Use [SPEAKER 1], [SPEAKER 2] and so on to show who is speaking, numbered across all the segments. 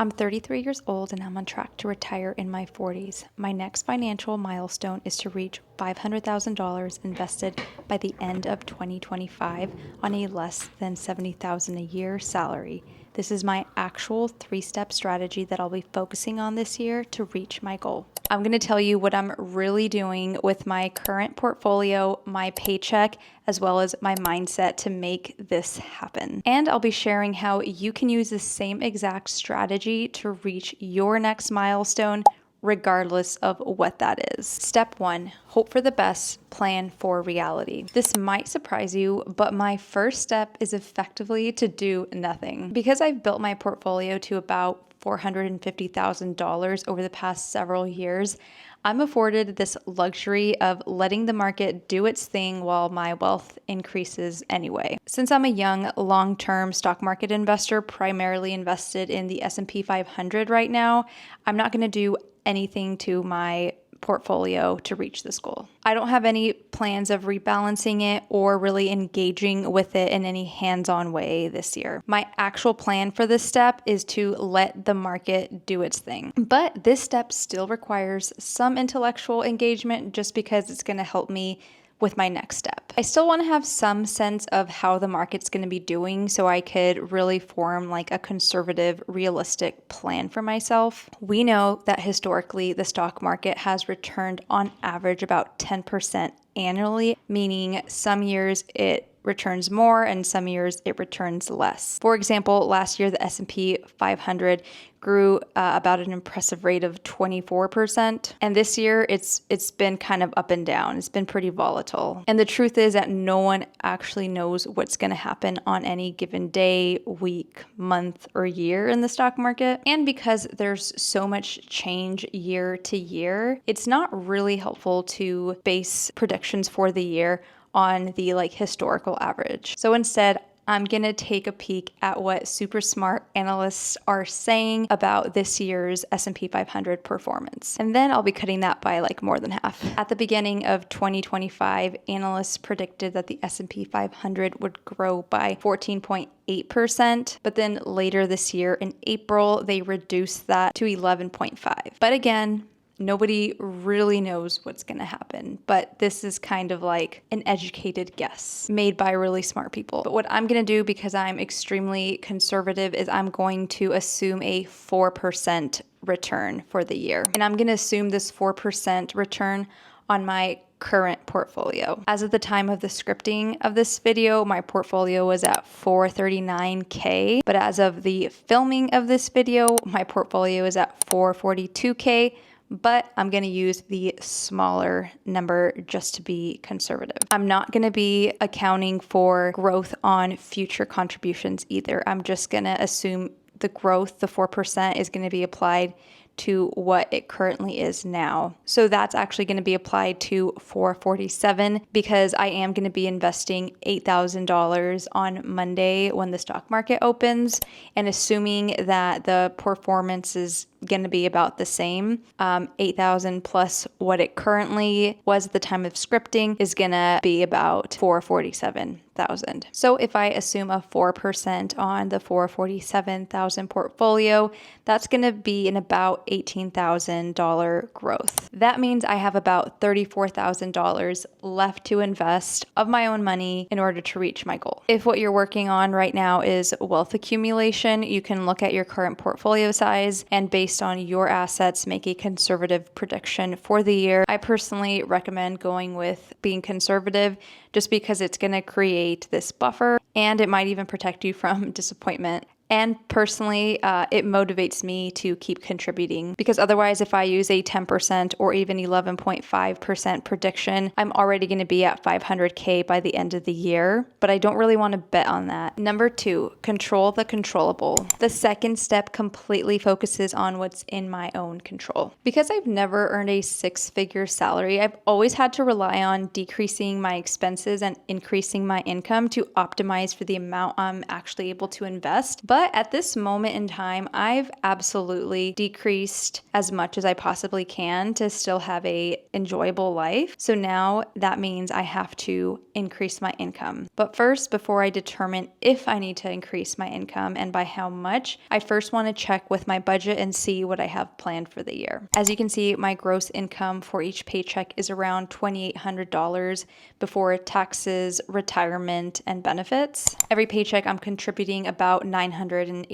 [SPEAKER 1] I'm 33 years old and I'm on track to retire in my 40s. My next financial milestone is to reach $500,000 invested by the end of 2025 on a less than $70,000 a year salary. This is my actual 3-step strategy that I'll be focusing on this year to reach my goal. I'm going to tell you what I'm really doing with my current portfolio, my paycheck, as well as my mindset to make this happen. And I'll be sharing how you can use the same exact strategy to reach your next milestone, regardless of what that is. Step 1, hope for the best, plan for reality. This might surprise you, but my first step is effectively to do nothing. Because I've built my portfolio to about $450,000 over the past several years, I'm afforded this luxury of letting the market do its thing while my wealth increases anyway. Since I'm a young, long-term stock market investor, primarily invested in the S&P 500 right now, I'm not going to do anything to my portfolio to reach this goal. I don't have any plans of rebalancing it or really engaging with it in any hands-on way this year. My actual plan for this step is to let the market do its thing. But this step still requires some intellectual engagement just because it's going to help me with my next step. I still want to have some sense of how the market's going to be doing so I could really form like a conservative, realistic plan for myself. We know that historically the stock market has returned on average about 10% annually, meaning some years it returns more and some years it returns less. For example, last year the S&P 500 grew about an impressive rate of 24%, and this year it's been kind of up and down. It's been pretty volatile. And the truth is that no one actually knows what's going to happen on any given day, week, month, or year in the stock market. And because there's so much change year to year, it's not really helpful to base predictions for the year on the historical average. So instead, I'm going to take a peek at what super smart analysts are saying about this year's S&P 500 performance. And then I'll be cutting that by more than half. At the beginning of 2025, analysts predicted that the S&P 500 would grow by 14.8%, but then later this year in April, they reduced that to 11.5. But again, nobody really knows what's going to happen, but this is kind of like an educated guess made by really smart people. But what I'm going to do, because I'm extremely conservative, is I'm going to assume a 4% return for the year. And I'm going to assume this 4% return on my current portfolio. As of the time of the scripting of this video, my portfolio was at $439K, but as of the filming of this video, my portfolio is at $442K. But I'm going to use the smaller number just to be conservative. I'm not going to be accounting for growth on future contributions either. I'm just going to assume the growth, the 4%, is going to be applied to what it currently is now. So that's actually going to be applied to 447 because I am going to be investing $8,000 on Monday when the stock market opens, and assuming that the performance is going to be about the same, 8,000 plus what it currently was at the time of scripting is going to be about 447,000. So if I assume a 4% on the 447,000 portfolio, that's going to be an about $18,000 growth. That means I have about $34,000 left to invest of my own money in order to reach my goal. If what you're working on right now is wealth accumulation, you can look at your current portfolio size and based on your assets, make a conservative prediction for the year. I personally recommend going with being conservative just because it's going to create this buffer and it might even protect you from disappointment. And personally, it motivates me to keep contributing because otherwise, if I use a 10% or even 11.5% prediction, I'm already going to be at $500K by the end of the year, but I don't really want to bet on that. Number 2, control the controllable. The second step completely focuses on what's in my own control. Because I've never earned a 6-figure salary, I've always had to rely on decreasing my expenses and increasing my income to optimize for the amount I'm actually able to invest. But But at this moment in time, I've absolutely decreased as much as I possibly can to still have a enjoyable life. So now that means I have to increase my income. But first, before I determine if I need to increase my income and by how much, I first want to check with my budget and see what I have planned for the year. As you can see, my gross income for each paycheck is around $2,800 before taxes, retirement, and benefits. Every paycheck I'm contributing about $980.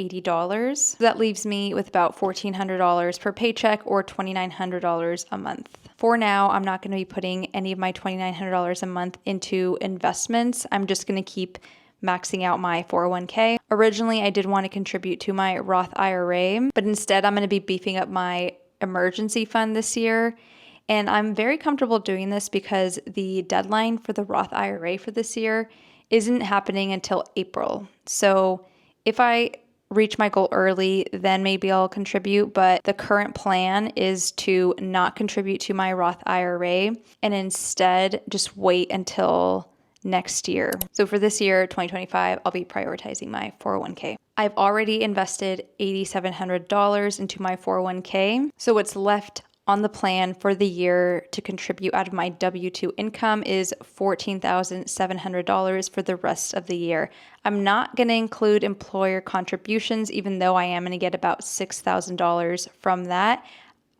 [SPEAKER 1] That leaves me with about $1,400 per paycheck or $2,900 a month. For now, I'm not going to be putting any of my $2,900 a month into investments. I'm just going to keep maxing out my 401k. Originally, I did want to contribute to my Roth IRA, but instead I'm going to be beefing up my emergency fund this year. And I'm very comfortable doing this because the deadline for the Roth IRA for this year isn't happening until April. So if I reach my goal early, then maybe I'll contribute. But the current plan is to not contribute to my Roth IRA and instead just wait until next year. So for this year, 2025, I'll be prioritizing my 401k. I've already invested $8,700 into my 401k. So what's left on the plan for the year to contribute out of my W-2 income is $14,700 for the rest of the year. I'm not going to include employer contributions, even though I am going to get about $6,000 from that.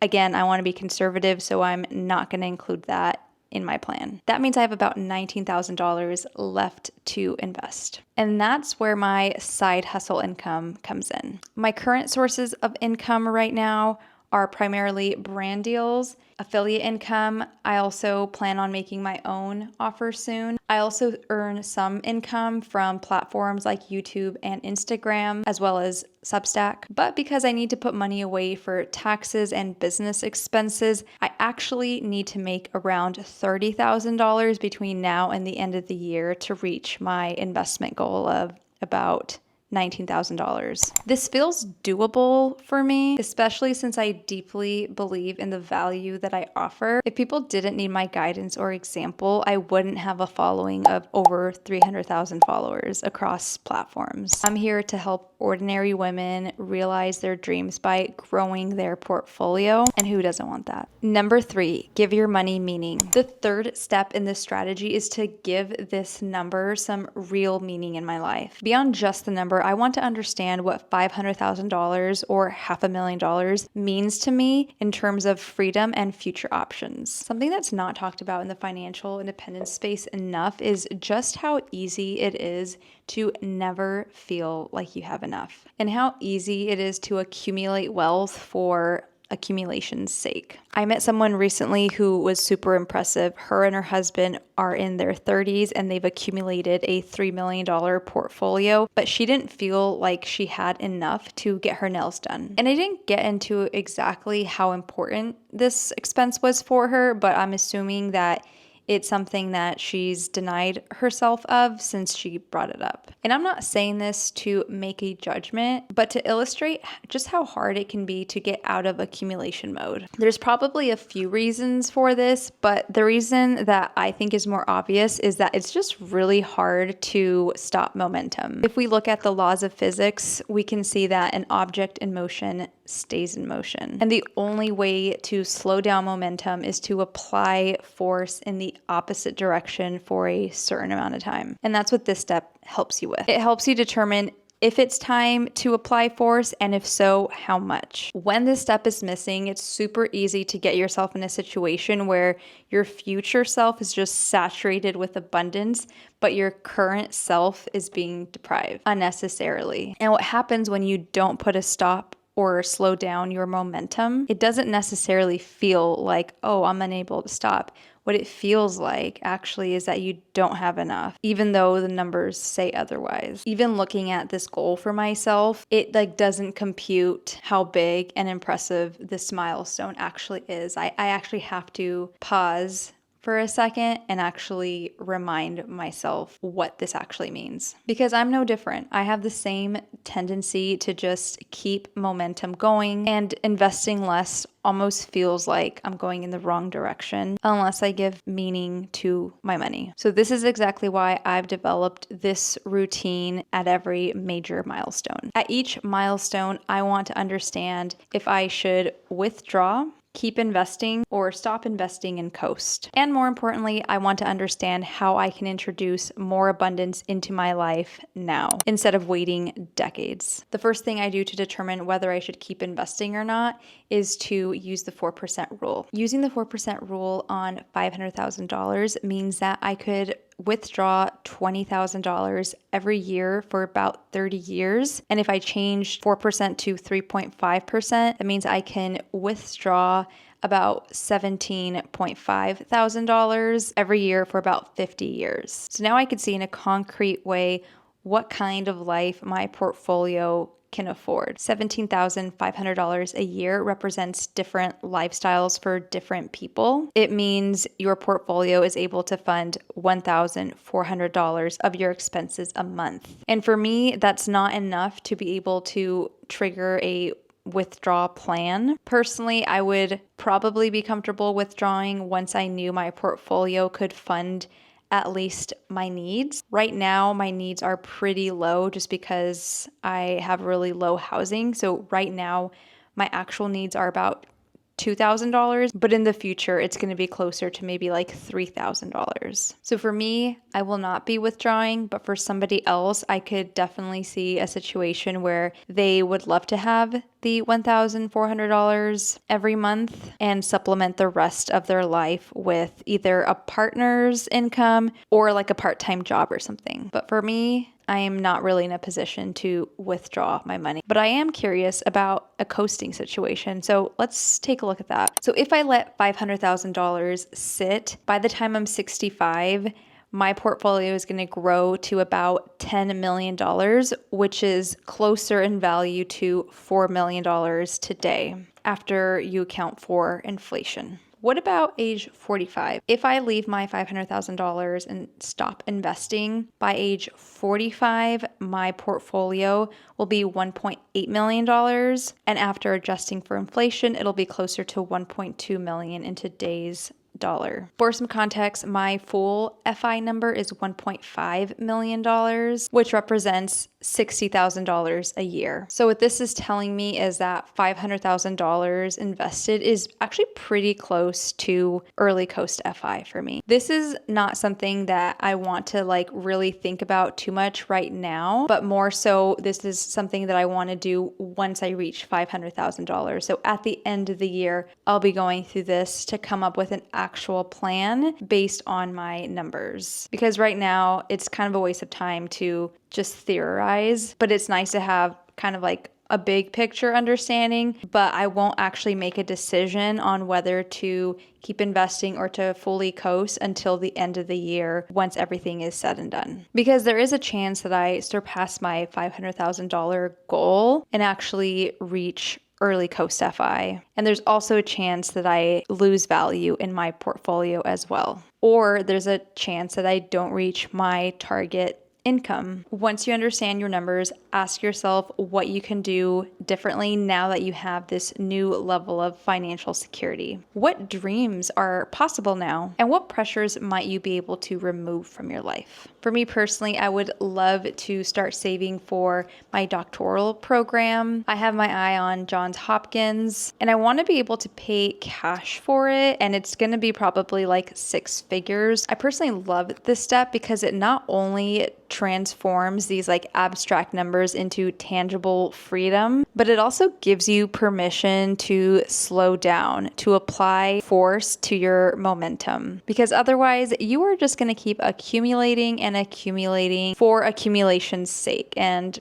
[SPEAKER 1] Again, I want to be conservative, so I'm not going to include that in my plan. That means I have about $19,000 left to invest. And that's where my side hustle income comes in. My current sources of income right now are primarily brand deals, affiliate income. I also plan on making my own offer soon. I also earn some income from platforms like YouTube and Instagram, as well as Substack. But because I need to put money away for taxes and business expenses, I actually need to make around $30,000 between now and the end of the year to reach my investment goal of about $19,000. This feels doable for me, especially since I deeply believe in the value that I offer. If people didn't need my guidance or example, I wouldn't have a following of over 300,000 followers across platforms. I'm here to help ordinary women realize their dreams by growing their portfolio, and who doesn't want that? Number 3, give your money meaning. The third step in this strategy is to give this number some real meaning in my life. Beyond just the number, I want to understand what $500,000 or $500,000 means to me in terms of freedom and future options. Something that's not talked about in the financial independence space enough is just how easy it is to never feel like you have enough, and how easy it is to accumulate wealth for accumulation's sake. I met someone recently who was super impressive. Her and her husband are in their 30s and they've accumulated a $3 million portfolio, but she didn't feel like she had enough to get her nails done. And I didn't get into exactly how important this expense was for her, but I'm assuming that it's something that she's denied herself of since she brought it up. And I'm not saying this to make a judgment, but to illustrate just how hard it can be to get out of accumulation mode. There's probably a few reasons for this, but the reason that I think is more obvious is that it's just really hard to stop momentum. If we look at the laws of physics, we can see that an object in motion stays in motion. And the only way to slow down momentum is to apply force in the opposite direction for a certain amount of time. And that's what this step helps you with. It helps you determine if it's time to apply force, and if so, how much. When this step is missing, it's super easy to get yourself in a situation where your future self is just saturated with abundance, but your current self is being deprived unnecessarily. And what happens when you don't put a stop or slow down your momentum, it doesn't necessarily feel like, oh, I'm unable to stop. What it feels like actually is that you don't have enough, even though the numbers say otherwise. Even looking at this goal for myself, it doesn't compute how big and impressive this milestone actually is. I actually have to pause for a second and actually remind myself what this actually means. Because I'm no different. I have the same tendency to just keep momentum going, and investing less almost feels like I'm going in the wrong direction unless I give meaning to my money. So this is exactly why I've developed this routine at every major milestone. At each milestone, I want to understand if I should withdraw, keep investing, or stop investing and coast. And more importantly, I want to understand how I can introduce more abundance into my life now instead of waiting decades. The first thing I do to determine whether I should keep investing or not is to use the 4% rule. Using the 4% rule on $500,000 means that I could withdraw $20,000 every year for about 30 years. And if I change 4% to 3.5%, that means I can withdraw about $17.5 thousand every year for about 50 years. So now I can see in a concrete way what kind of life my portfolio can afford. $17,500 a year represents different lifestyles for different people. It means your portfolio is able to fund $1,400 of your expenses a month. And for me, that's not enough to be able to trigger a withdraw plan. Personally, I would probably be comfortable withdrawing once I knew my portfolio could fund at least my needs. Right now, my needs are pretty low just because I have really low housing. So right now, my actual needs are about $2,000, but in the future, it's going to be closer to maybe like $3,000. So for me, I will not be withdrawing, but for somebody else, I could definitely see a situation where they would love to have the $1,400 every month and supplement the rest of their life with either a partner's income or like a part-time job or something. But for me, I am not really in a position to withdraw my money, but I am curious about a coasting situation. So let's take a look at that. So if I let $500,000 sit, by the time I'm 65, my portfolio is going to grow to about $10 million, which is closer in value to $4 million today after you account for inflation. What about age 45? If I leave my $500,000 and stop investing, by age 45, my portfolio will be $1.8 million. And after adjusting for inflation, it'll be closer to $1.2 million in today's dollar. For some context, my full FI number is $1.5 million, which represents $60,000 a year. So what this is telling me is that $500,000 invested is actually pretty close to early coast FI for me. This is not something that I want to like really think about too much right now, but more so this is something that I want to do once I reach $500,000. So at the end of the year, I'll be going through this to come up with an actual plan based on my numbers. Because right now it's kind of a waste of time to just theorize, but it's nice to have kind of like a big picture understanding, but I won't actually make a decision on whether to keep investing or to fully coast until the end of the year once everything is said and done. Because there is a chance that I surpass my $500,000 goal and actually reach early coast FI. And there's also a chance that I lose value in my portfolio as well. Or there's a chance that I don't reach my target income. Once you understand your numbers, ask yourself what you can do differently now that you have this new level of financial security. What dreams are possible now? And what pressures might you be able to remove from your life? For me personally, I would love to start saving for my doctoral program. I have my eye on Johns Hopkins, and I want to be able to pay cash for it, and it's going to be probably like 6 figures. I personally love this step because it not only transforms these like abstract numbers into tangible freedom, but it also gives you permission to slow down, to apply force to your momentum. Because otherwise, you are just going to keep accumulating and accumulating for accumulation's sake. And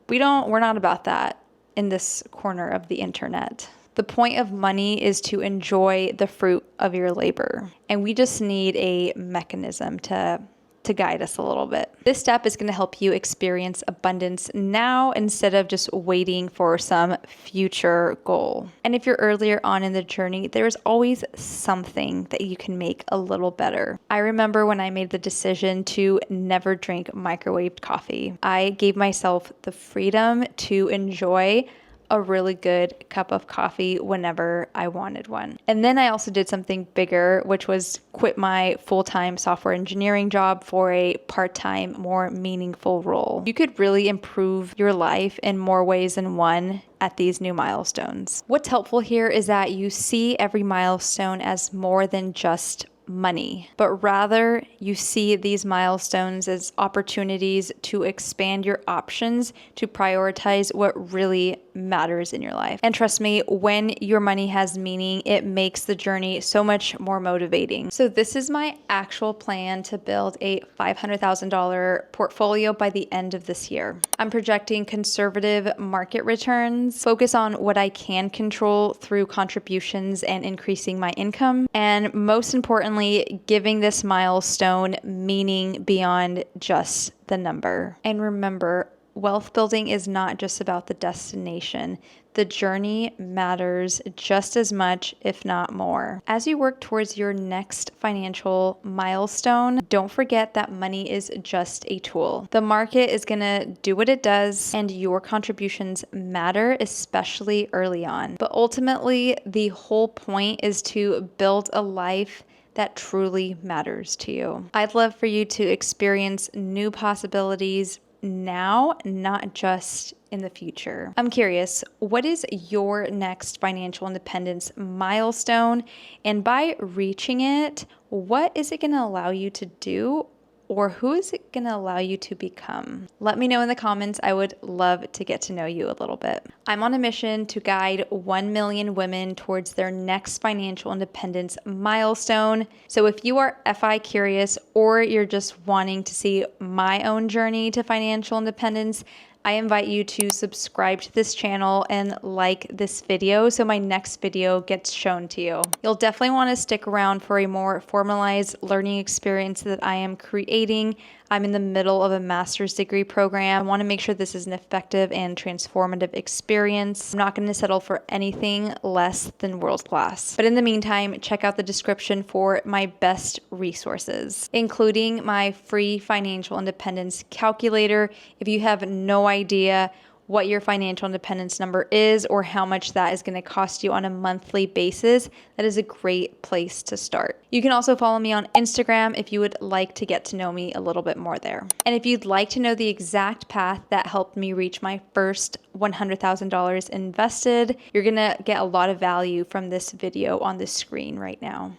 [SPEAKER 1] we're not about that in this corner of the internet. The point of money is to enjoy the fruit of your labor. And we just need a mechanism to to guide us a little bit. This step is going to help you experience abundance now instead of just waiting for some future goal. And if you're earlier on in the journey, there's always something that you can make a little better. I remember when I made the decision to never drink microwaved coffee. I gave myself the freedom to enjoy a really good cup of coffee whenever I wanted one. And then I also did something bigger, which was quit my full-time software engineering job for a part-time, more meaningful role. You could really improve your life in more ways than one at these new milestones. What's helpful here is that you see every milestone as more than just money, but rather you see these milestones as opportunities to expand your options to prioritize what really matters in your life. And trust me, when your money has meaning, it makes the journey so much more motivating. So this is my actual plan to build a $500,000 portfolio by the end of this year. I'm projecting conservative market returns, focus on what I can control through contributions and increasing my income, and most importantly, giving this milestone meaning beyond just the number. And remember, wealth building is not just about the destination. The journey matters just as much, if not more. As you work towards your next financial milestone, don't forget that money is just a tool. The market is going to do what it does, and your contributions matter, especially early on. But ultimately, the whole point is to build a life that truly matters to you. I'd love for you to experience new possibilities now, not just in the future. I'm curious, what is your next financial independence milestone? And by reaching it, what is it going to allow you to do? Or who is it going to allow you to become? Let me know in the comments. I would love to get to know you a little bit. I'm on a mission to guide 1 million women towards their next financial independence milestone. So if you are FI curious or you're just wanting to see my own journey to financial independence, I invite you to subscribe to this channel and like this video so my next video gets shown to you. You'll definitely want to stick around for a more formalized learning experience that I am creating. I'm in the middle of a master's degree program. I want to make sure this is an effective and transformative experience. I'm not going to settle for anything less than world class. But in the meantime, check out the description for my best resources, including my free financial independence calculator. If you have no idea what your financial independence number is or how much that is going to cost you on a monthly basis, that is a great place to start. You can also follow me on Instagram if you would like to get to know me a little bit more there. And if you'd like to know the exact path that helped me reach my first $100,000 invested, you're going to get a lot of value from this video on the screen right now.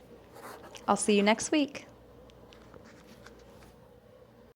[SPEAKER 1] I'll see you next week.